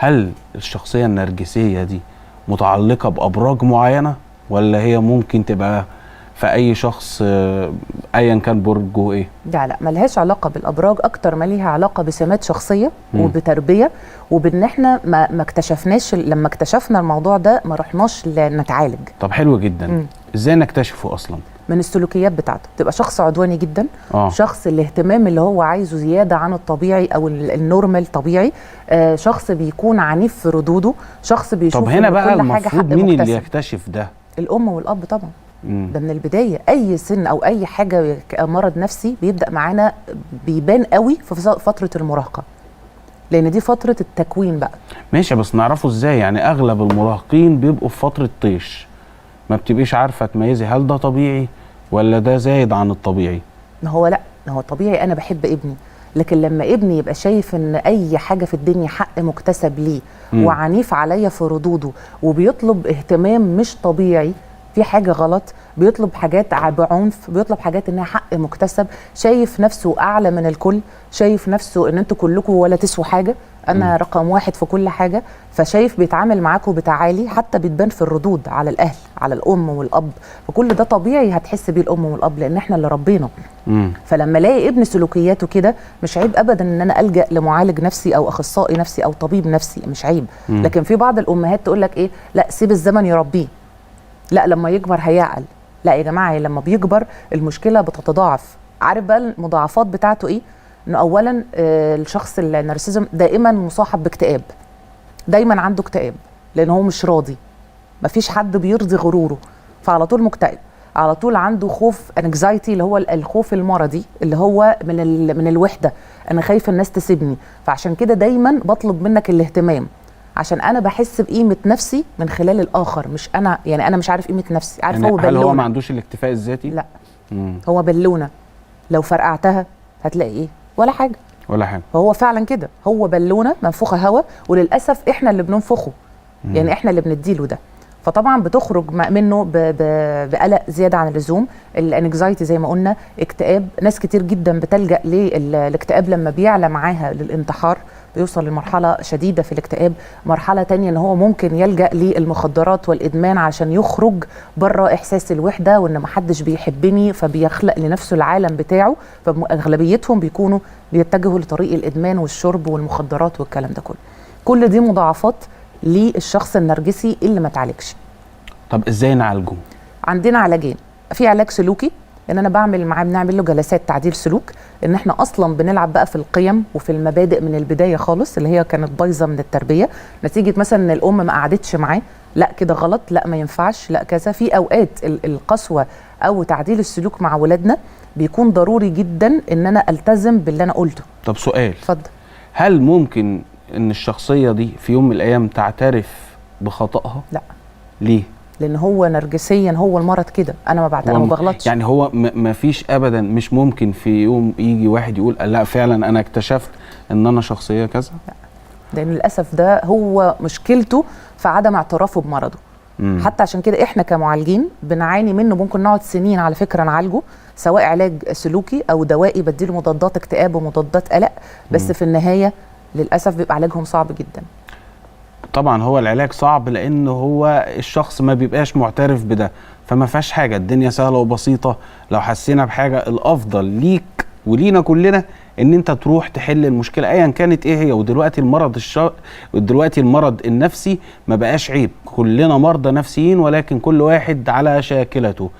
هل الشخصية النرجسية دي متعلقة بأبراج معينة ولا هي ممكن تبقى في أي شخص أيا كان برجه إيه؟ لا ملهاش علاقة بالأبراج، أكتر ما ليها علاقة بسمات شخصية وبتربية، وبإن إحنا ما اكتشفناش. لما اكتشفنا الموضوع ده ما رحناش نتعالج. طب حلو جدا. إزاي نكتشفه أصلا؟ من السلوكيات بتاعته. تبقى شخص عدواني جدا، شخص الاهتمام اللي هو عايزه زيادة عن الطبيعي أو النورمال طبيعي، شخص بيكون عنيف في ردوده، شخص بيشوف طب هنا بقى كل حاجة حق المفروض مين مكتسب. اللي يكتشف ده؟ الأم والأب طبعا. ده من البداية. أي سن أو أي حاجة مرض نفسي بيبدأ معانا بيبان قوي في فترة المراهقة، لأن دي فترة التكوين بقى. ماشي، بس نعرفه إزاي؟ يعني أغلب المراهقين بيبقوا في فترة طيش، ما بتبقيش عارفة تميزي هل ده طبيعي ولا ده زايد عن الطبيعي. ما هو لا، ما هو طبيعي، أنا بحب ابني، لكن لما ابني يبقى شايف إن أي حاجة في الدنيا حق مكتسب ليه وعنيف عليا في ردوده وبيطلب اهتمام مش طبيعي، في حاجة غلط، بيطلب حاجات بعنف، بيطلب حاجات انها حق مكتسب، شايف نفسه اعلى من الكل، شايف نفسه ان انتوا كلكم ولا تسووا حاجة، انا رقم واحد في كل حاجة، فشايف بيتعامل معاكم بتعالي، حتى بتبان في الردود على الاهل، على الام والاب، فكل ده طبيعي هتحس بيه الام والاب لان احنا اللي ربينا. فلما الاقي ابن سلوكياته كده مش عيب ابدا ان انا الجا لمعالج نفسي او اخصائي نفسي او طبيب نفسي، مش عيب. لكن في بعض الامهات تقول لك ايه، لا سيب الزمن يربيه، لا لما يكبر هيعقل. لا يا جماعه، لما بيكبر المشكله بتتضاعف. عارف بقى المضاعفات بتاعته ايه؟ انه اولا الشخص النارسيزم دائما مصاحب باكتئاب، دايما عنده اكتئاب لان هو مش راضي، مفيش حد بيرضي غروره، فعلى طول مكتئب، على طول عنده خوف انكزايتي اللي هو الخوف المرضي اللي هو من الوحده، انا خايف الناس تسيبني، فعشان كده دايما بطلب منك الاهتمام، عشان انا بحس بقيمه نفسي من خلال الاخر، مش انا، يعني انا مش عارف قيمه نفسي. عارف يعني هو هل هو ما عندوش الاكتفاء الذاتي؟ لا. هو بالونه، لو فرقعتها هتلاقي ايه؟ ولا حاجه. ولا حاجه. فهو فعلا كده، هو بالونه منفوخه هواء، وللاسف احنا اللي بننفخه. يعني احنا اللي بنديله ده، فطبعا بتخرج منه بقلق زياده عن اللزوم، الانكزايتي زي ما قلنا، اكتئاب. ناس كتير جدا بتلجأ للاكتئاب لما بيعلى معاها للانتحار، بيوصل لمرحله شديده في الاكتئاب. مرحله تانية ان هو ممكن يلجأ للمخدرات والادمان عشان يخرج بره احساس الوحده وان محدش بيحبني، فبيخلق لنفسه العالم بتاعه، فاغلبيتهم بيكونوا بيتجهوا لطريق الادمان والشرب والمخدرات والكلام ده كله. كل دي مضاعفات للشخص النرجسي اللي ما اتعالجش. طب ازاي نعالجه؟ عندنا علاجين. في علاج سلوكي، ان انا بنعمل له جلسات تعديل سلوك، ان احنا اصلا بنلعب بقى في القيم وفي المبادئ من البدايه خالص اللي هي كانت بايظه من التربيه، نتيجه مثلا ان الام ما قعدتش معاه، لا كده غلط، لا ما ينفعش، لا كذا. في اوقات القسوه او تعديل السلوك مع ولادنا بيكون ضروري جدا ان انا التزم باللي انا قلته. طب سؤال، اتفضل. هل ممكن ان الشخصيه دي في يوم من الايام تعترف بخطأها؟ لا. ليه؟ لان هو نرجسيا، هو المرض كده، انا ما بغلطش. يعني هو ما فيش ابدا، مش ممكن في يوم يجي واحد يقول لا فعلا انا اكتشفت ان انا شخصيه كذا؟ لا، لان للاسف ده هو مشكلته في عدم اعترافه بمرضه. حتى عشان كده احنا كمعالجين بنعاني منه، ممكن نقعد سنين على فكره نعالجه، سواء علاج سلوكي او دوائي بديله مضادات اكتئاب ومضادات قلق، بس في النهايه للاسف بيبقى علاجهم صعب جدا. طبعا هو العلاج صعب لان هو الشخص ما بيبقاش معترف بده، فما فيهاش حاجه، الدنيا سهله وبسيطه. لو حسينا بحاجه الافضل ليك ولينا كلنا ان انت تروح تحل المشكله ايا كانت ايه هي. ودلوقتي المرض النفسي ما بقاش عيب، كلنا مرضى نفسيين، ولكن كل واحد على شاكلته.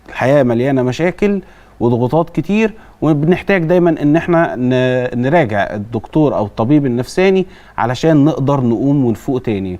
الحياه مليانه مشاكل وضغوطات كتير، وبنحتاج دايما ان احنا نراجع الدكتور او الطبيب النفساني علشان نقدر نقوم ونفوق تاني.